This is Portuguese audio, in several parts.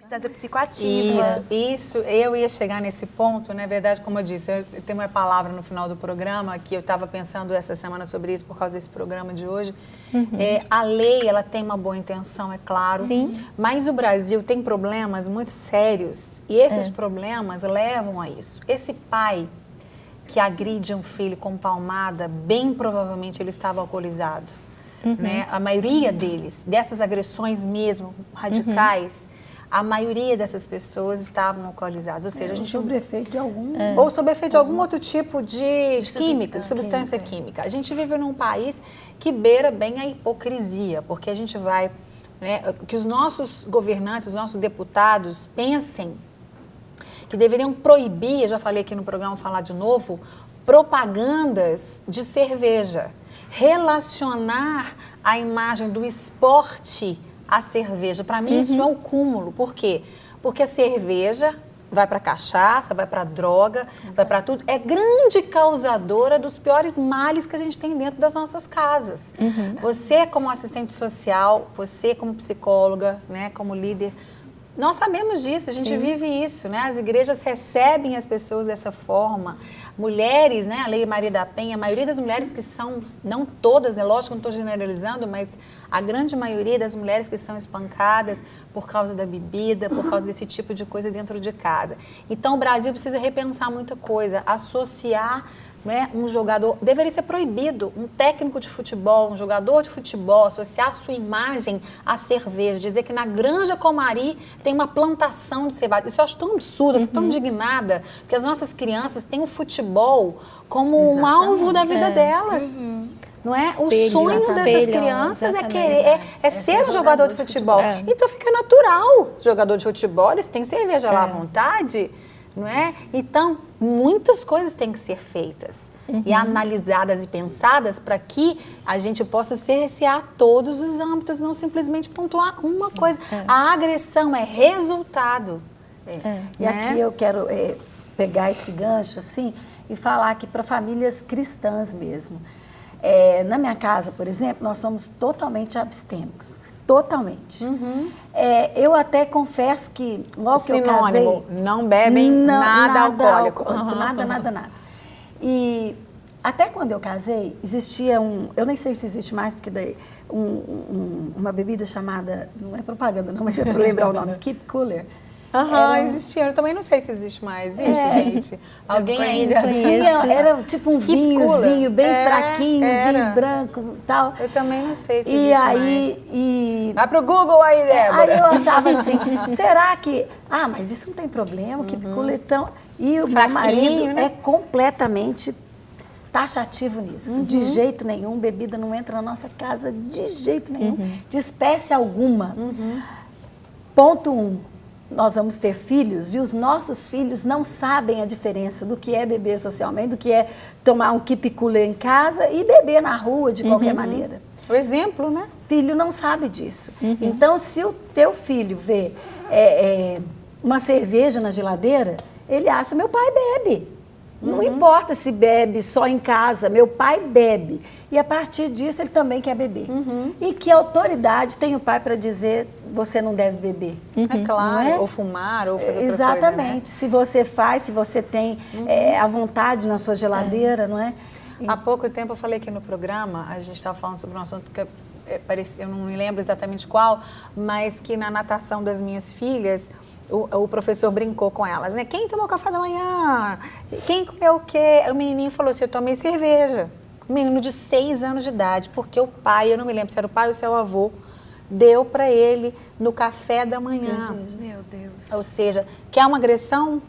substância psicoativa. Isso. Eu ia chegar nesse ponto, na verdade, como eu disse, eu tenho uma palavra no final do programa, que eu estava pensando essa semana sobre isso, por causa desse programa de hoje. A lei, ela tem uma boa intenção, é claro. Sim. Mas o Brasil tem problemas muito sérios e esses problemas levam a isso. Esse pai que agride um filho com palmada, bem provavelmente ele estava alcoolizado. Né? A maioria deles, dessas agressões mesmo radicais, a maioria dessas pessoas estavam alcoolizadas. Ou seja, a gente sob efeito de algum... Ou sob efeito de algum outro tipo de químico, substância química. química. A gente vive num país que beira bem a hipocrisia, porque a gente vai... Né, que os nossos governantes, os nossos deputados pensem que deveriam proibir, eu já falei aqui no programa, vou falar de novo, propagandas de cerveja. Relacionar a imagem do esporte à cerveja. Para mim, isso é um cúmulo. Por quê? Porque a cerveja vai para cachaça, vai para droga, vai para tudo. É grande causadora dos piores males que a gente tem dentro das nossas casas. Você, como assistente social, você, como psicóloga, né, como líder, nós sabemos disso, a gente vive isso, né? As igrejas recebem as pessoas dessa forma. Mulheres, né? A Lei Maria da Penha, a maioria das mulheres que são, não todas, é lógico, não estou generalizando, mas a grande maioria das mulheres que são espancadas por causa da bebida, por causa desse tipo de coisa dentro de casa. Então, o Brasil precisa repensar muita coisa, associar, né, um jogador, deveria ser proibido, um técnico de futebol, um jogador de futebol, associar a sua imagem à cerveja, dizer que na Granja Comari tem uma plantação de cevada. Isso eu acho tão absurdo, eu fico tão indignada, porque as nossas crianças têm o futebol como um alvo da vida delas. Não é? O sonho dessas crianças é querer, é ser um jogador de futebol. Então fica natural. Jogador de futebol, eles têm cerveja lá à vontade, não é? Então, muitas coisas têm que ser feitas e analisadas e pensadas para que a gente possa cercear todos os âmbitos, não simplesmente pontuar uma coisa. A agressão é resultado. E aqui eu quero pegar esse gancho assim e falar aqui para famílias cristãs mesmo. Na minha casa, por exemplo, nós somos totalmente abstêmicos. Totalmente. Eu até confesso que logo que eu casei... não bebem nada alcoólico. Nada. E até quando eu casei, existia eu nem sei se existe mais, porque daí, uma bebida chamada, não é propaganda não, mas é para lembrar o nome, Keep Cooler. Existia. Eu também não sei se existe mais. Existe, gente. Alguém ainda... Era tipo um vinhozinho bem fraquinho, vinho branco e tal. Eu também não sei se existe mais. Vai pro Google aí, Débora. Aí eu achava assim, será que... mas isso não tem problema, Keep Cooler, então... E o meu marido é completamente taxativo nisso. De jeito nenhum, bebida não entra na nossa casa de jeito nenhum, de espécie alguma. Ponto 1. Nós vamos ter filhos e os nossos filhos não sabem a diferença do que é beber socialmente, do que é tomar um keep cooler em casa e beber na rua de qualquer maneira. O exemplo, né? Filho não sabe disso. Então, se o teu filho vê uma cerveja na geladeira, ele acha, meu pai bebe. Não importa se bebe só em casa, meu pai bebe. E a partir disso ele também quer beber. E que autoridade tem o pai para dizer, você não deve beber? É claro, ou fumar, ou fazer outra coisa, né? Exatamente. Se você faz, se você tem a vontade na sua geladeira, não é? Há pouco tempo eu falei aqui no programa, a gente estava falando sobre um assunto que eu não me lembro exatamente qual, mas que na natação das minhas filhas, o professor brincou com elas, né? Quem tomou café da manhã? Quem comeu o quê? O menininho falou assim, eu tomei cerveja. Um menino de 6 anos de idade, porque o pai, eu não me lembro se era o pai ou se era o avô, deu para ele no café da manhã. Meu Deus. Ou seja, quer uma agressão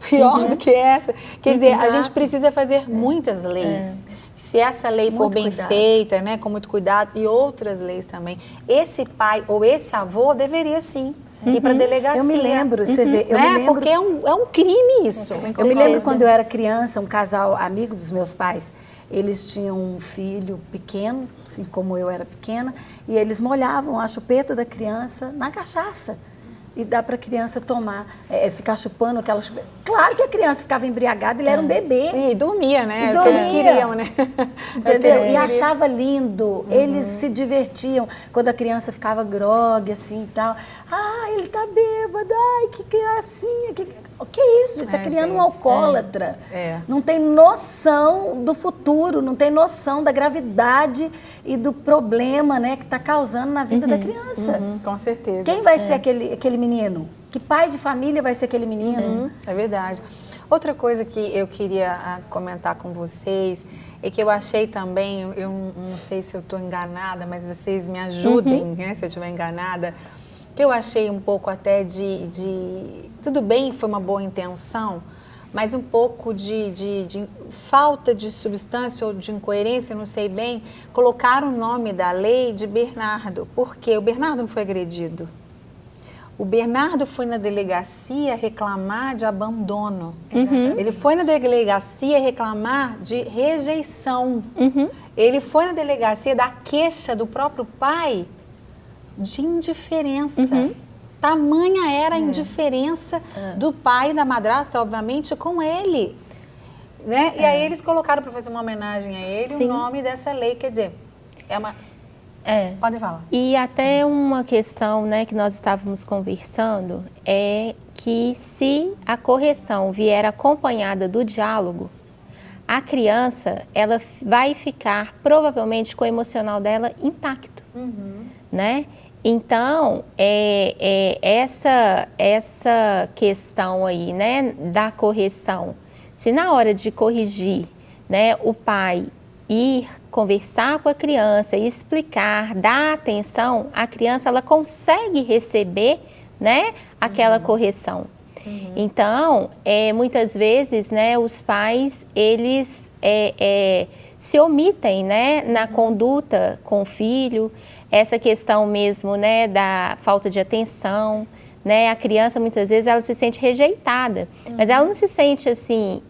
pior do que essa? Quer dizer, a gente precisa fazer muitas leis. Se essa lei for bem feita, né, com muito cuidado, e outras leis também, esse pai ou esse avô deveria sim ir para a delegacia. Eu me lembro, você vê. Eu me lembro, porque é um crime isso. Eu me lembro quando eu era criança, um casal amigo dos meus pais, eles tinham um filho pequeno, assim como eu era pequena, e eles molhavam a chupeta da criança na cachaça. E dá para a criança tomar, ficar chupando aquela chupeta. Claro que a criança ficava embriagada, ele era um bebê. E dormia, né? É o que eles queriam, né? Entendeu? E achava lindo. Eles se divertiam quando a criança ficava grogue, assim e tal. Ele tá bêbado, ai, que gracinha, o que é isso? Você está criando um alcoólatra. Não tem noção do futuro, não tem noção da gravidade e do problema, né, que está causando na vida da criança. Com certeza. Quem vai ser aquele menino? Que pai de família vai ser aquele menino? É verdade. Outra coisa que eu queria comentar com vocês é que eu achei também, eu não sei se eu estou enganada, mas vocês me ajudem, né, se eu estiver enganada, que eu achei um pouco até tudo bem, foi uma boa intenção, mas um pouco de falta de substância ou de incoerência, não sei bem, colocar o nome da lei de Bernardo, porque o Bernardo não foi agredido. O Bernardo foi na delegacia reclamar de abandono. Ele foi na delegacia reclamar de rejeição. Ele foi na delegacia da queixa do próprio pai de indiferença. Tamanha era a indiferença do pai e da madrasta, obviamente, com ele. Né? E aí eles colocaram para fazer uma homenagem a ele o nome dessa lei. Quer dizer, é uma... Pode falar. E até uma questão, né, que nós estávamos conversando é que se a correção vier acompanhada do diálogo, a criança ela vai ficar provavelmente com o emocional dela intacto, né? Então, essa questão aí, né, da correção, se na hora de corrigir, né, o pai ir conversar com a criança, explicar, dar atenção, a criança ela consegue receber, né, aquela correção. Então, muitas vezes, né, os pais, eles se omitem, né, na conduta com o filho, essa questão mesmo, né, da falta de atenção, né, a criança muitas vezes ela se sente rejeitada, mas ela não se sente assim,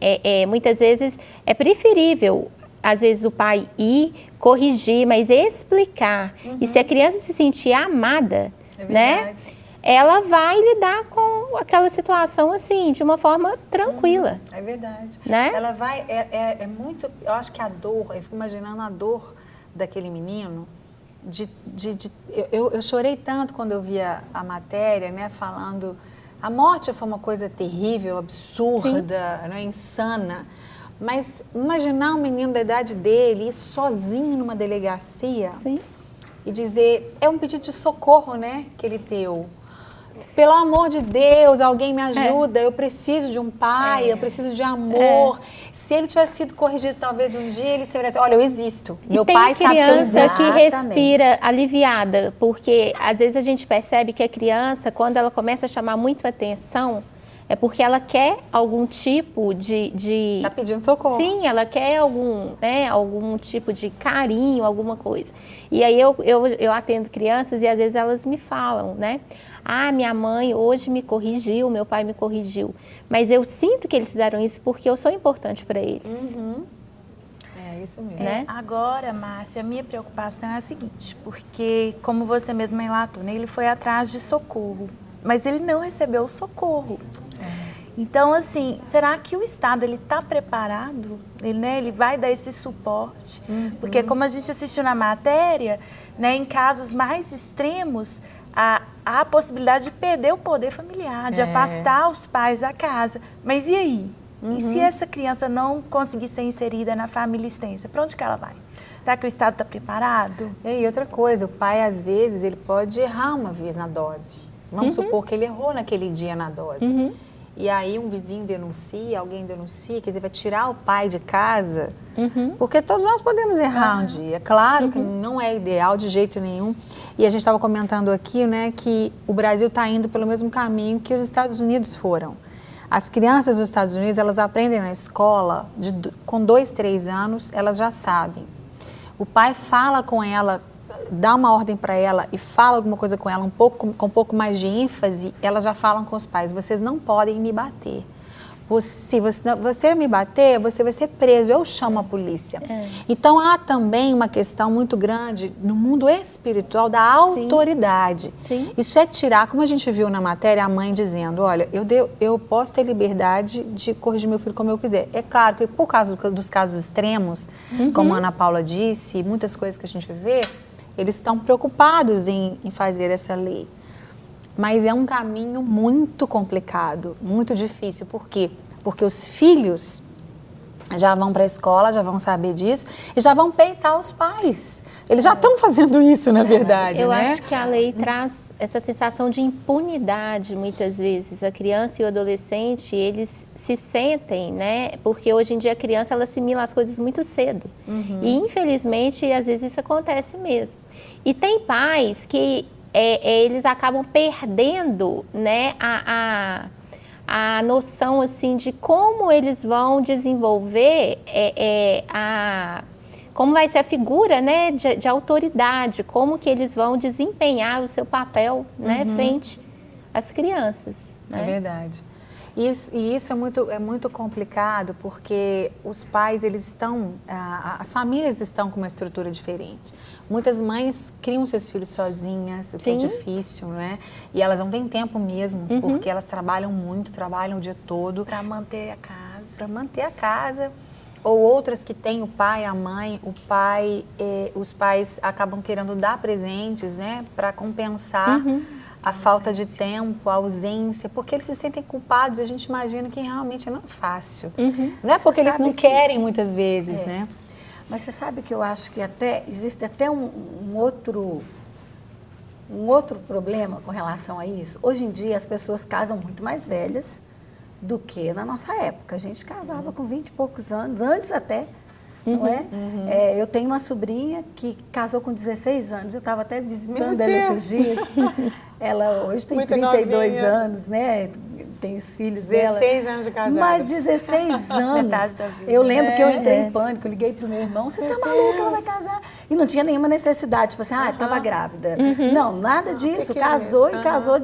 muitas vezes é preferível às vezes o pai ir corrigir, mas explicar. E se a criança se sentir amada, né, ela vai lidar com aquela situação assim, de uma forma tranquila. É verdade. Né? Ela vai, muito, eu acho que a dor, eu fico imaginando a dor daquele menino, eu chorei tanto quando eu via a matéria, né, falando, a morte foi uma coisa terrível, absurda, né, insana. Mas imaginar um menino da idade dele ir sozinho numa delegacia e dizer, é um pedido de socorro, né, que ele deu. Pelo amor de Deus, alguém me ajuda, eu preciso de um pai, eu preciso de amor. Se ele tivesse sido corrigido talvez um dia, ele se olhasse, olha, eu existo. Meu pai sabe que eu existo. Tem criança que respira aliviada, porque às vezes a gente percebe que a criança, quando ela começa a chamar muito atenção, é porque ela quer algum tipo de... Tá pedindo socorro. Sim, ela quer algum tipo de carinho, alguma coisa. E aí eu atendo crianças e às vezes elas me falam, né? Ah, minha mãe hoje me corrigiu, meu pai me corrigiu. Mas eu sinto que eles fizeram isso porque eu sou importante para eles. É isso mesmo. Né? Agora, Márcia, a minha preocupação é a seguinte, porque como você mesma relatou, né, ele foi atrás de socorro, mas ele não recebeu o socorro. Então, assim, será que o Estado está preparado? Ele vai dar esse suporte? Porque como a gente assistiu na matéria, né, em casos mais extremos, há a possibilidade de perder o poder familiar, de afastar os pais da casa. Mas e aí? E se essa criança não conseguir ser inserida na família extensa, para onde que ela vai? Será que o Estado está preparado? E outra coisa, o pai, às vezes, ele pode errar uma vez na dose. Vamos supor que ele errou naquele dia na dose. E aí um vizinho denuncia, alguém denuncia, quer dizer, vai tirar o pai de casa, porque todos nós podemos errar um dia. Claro que não é ideal de jeito nenhum. E a gente estava comentando aqui, né, que o Brasil está indo pelo mesmo caminho que os Estados Unidos foram. As crianças dos Estados Unidos, elas aprendem na escola, com 2, 3 anos, elas já sabem. O pai fala com ela, dá uma ordem para ela e fala alguma coisa com ela com um pouco mais de ênfase, elas já falam com os pais, vocês não podem me bater. Se você me bater, você vai ser preso, eu chamo a polícia. Então há também uma questão muito grande no mundo espiritual da autoridade. Isso é tirar, como a gente viu na matéria, a mãe dizendo, olha, eu posso ter liberdade de corrigir meu filho como eu quiser. É claro que por causa dos casos extremos, como a Ana Paula disse, muitas coisas que a gente vê, eles estão preocupados em fazer essa lei. mas é um caminho muito complicado, muito difícil. Por quê? Porque os filhos já vão para a escola, já vão saber disso e já vão peitar os pais. Eles já estão fazendo isso, na verdade, Eu né? acho que a lei traz essa sensação de impunidade, muitas vezes. A criança e o adolescente, eles se sentem, né? Porque hoje em dia a criança, ela assimila as coisas muito cedo. E, infelizmente, às vezes isso acontece mesmo. E tem pais que eles acabam perdendo, né, a noção, assim, de como eles vão desenvolver como vai ser a figura, né, de autoridade, como que eles vão desempenhar o seu papel, né, frente às crianças. Né? É verdade. E isso é muito complicado porque os pais, eles estão, as famílias estão com uma estrutura diferente. Muitas mães criam seus filhos sozinhas, o que é difícil, né? E elas não têm tempo mesmo, porque elas trabalham muito, trabalham o dia todo. Para manter a casa. Para manter a casa. Ou outras que têm o pai, a mãe, os pais acabam querendo dar presentes, né? Para compensar a falta de tempo, a ausência, porque eles se sentem culpados e a gente imagina que realmente não é fácil. Não é porque eles não querem muitas vezes, né? Mas você sabe que eu acho que existe até um outro problema com relação a isso. Hoje em dia as pessoas casam muito mais velhas do que na nossa época. A gente casava com 20 e poucos anos, antes até, não é? Eu tenho uma sobrinha que casou com 16 anos, eu estava até visitando ela esses dias. Ela hoje tem Muito 32 novinha. anos, né? Tem os filhos dela. 16 anos de casada. Mas 16 anos. Metade da vida. Eu lembro que eu entrei em pânico, liguei pro meu irmão, você tá maluca, ela vai casar. E não tinha nenhuma necessidade, tipo assim, estava grávida. Não, nada disso. Casou e casou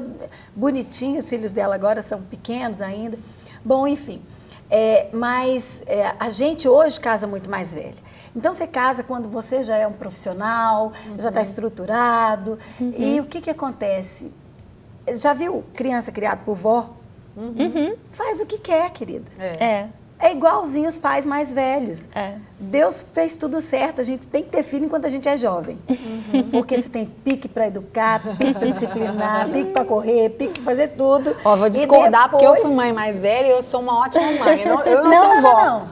bonitinho, os filhos dela agora são pequenos ainda. Bom, enfim. Mas a gente hoje casa muito mais velha. Então, você casa quando você já é um profissional, já está estruturado. E o que acontece? Já viu criança criada por vó? Faz o que quer, querida. É igualzinho os pais mais velhos. Deus fez tudo certo. A gente tem que ter filho enquanto a gente é jovem. Porque você tem pique para educar, pique para disciplinar, pique para correr, pique para fazer tudo. Ó, vou discordar porque eu fui mãe mais velha e eu sou uma ótima mãe. Eu não sou vó.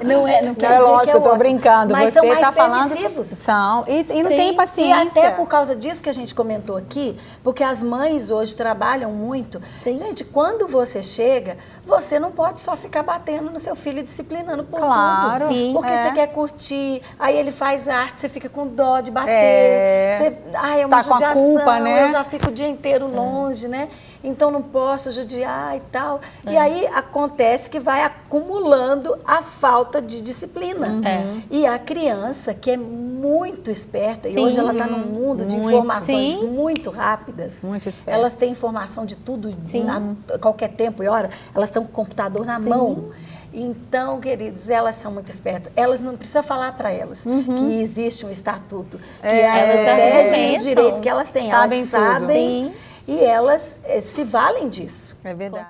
Não é lógico, eu tô brincando. Mas você são mais tá falando. permissivos. São. E não tem paciência. E até por causa disso que a gente comentou aqui, porque as mães hoje trabalham muito. Gente, quando você chega, você não pode só ficar batendo no seu filho e disciplinando por Claro, tudo. sim. Porque você quer curtir, aí ele faz arte, você fica com dó de bater. É uma tá com a judiação, culpa, né? Eu já fico o dia inteiro longe, né? Então não posso judiar e tal. E aí acontece que vai acumulando a falta de disciplina. E a criança, que é muito esperta, e hoje ela está num mundo de informações muito rápidas. Muito esperta. Elas têm informação de tudo, a qualquer tempo e hora. Elas estão com o computador na mão. Então, queridos, elas são muito espertas. Elas não precisa falar para elas que existe um estatuto, que elas regem os direitos que elas têm. Sabem elas sabem tudo. e elas se valem disso. É verdade.